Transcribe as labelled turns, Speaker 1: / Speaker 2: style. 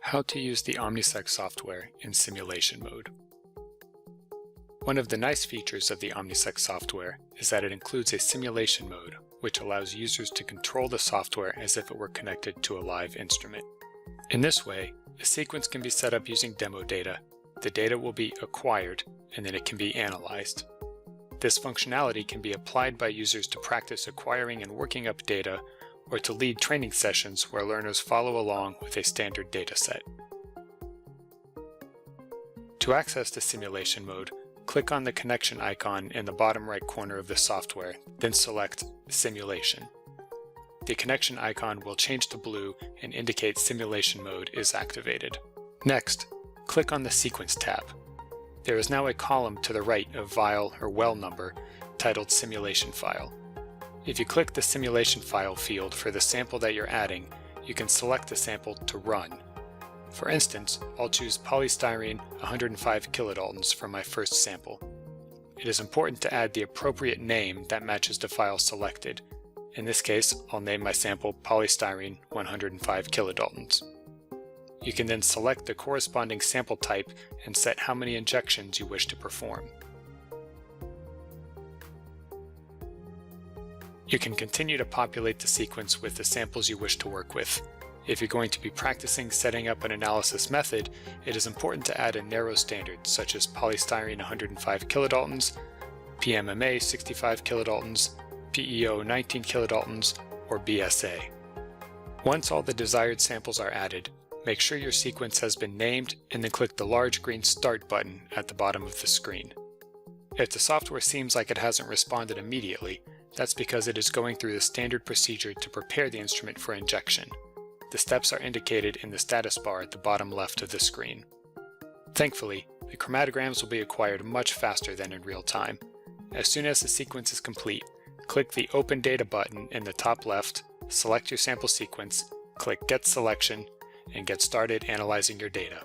Speaker 1: How to use the Omnisec software in simulation mode. One of the nice features of the Omnisec software is that it includes a simulation mode, which allows users to control the software as if it were connected to a live instrument. In this way, a sequence can be set up using demo data, the data will be acquired, and then it can be analyzed. This functionality can be applied by users to practice acquiring and working up data, or to lead training sessions where learners follow along with a standard dataset. To access the simulation mode, click on the connection icon in the bottom right corner of the software, then select Simulation. The connection icon will change to blue and indicate simulation mode is activated. Next, click on the Sequence tab. There is now a column to the right of vial or well number titled Simulation File. If you click the simulation file field for the sample that you're adding, you can select the sample to run. For instance, I'll choose polystyrene 105 kilodaltons for my first sample. It is important to add the appropriate name that matches the file selected. In this case, I'll name my sample polystyrene 105 kilodaltons. You can then select the corresponding sample type and set how many injections you wish to perform. You can continue to populate the sequence with the samples you wish to work with. If you're going to be practicing setting up an analysis method, it is important to add a narrow standard such as polystyrene 105 kilodaltons, PMMA 65 kilodaltons, PEO 19 kilodaltons, or BSA. Once all the desired samples are added, make sure your sequence has been named and then click the large green Start button at the bottom of the screen. If the software seems like it hasn't responded immediately, that's because it is going through the standard procedure to prepare the instrument for injection. The steps are indicated in the status bar at the bottom left of the screen. Thankfully, the chromatograms will be acquired much faster than in real time. As soon as the sequence is complete, click the Open Data button in the top left, select your sample sequence, click Get Selection, and get started analyzing your data.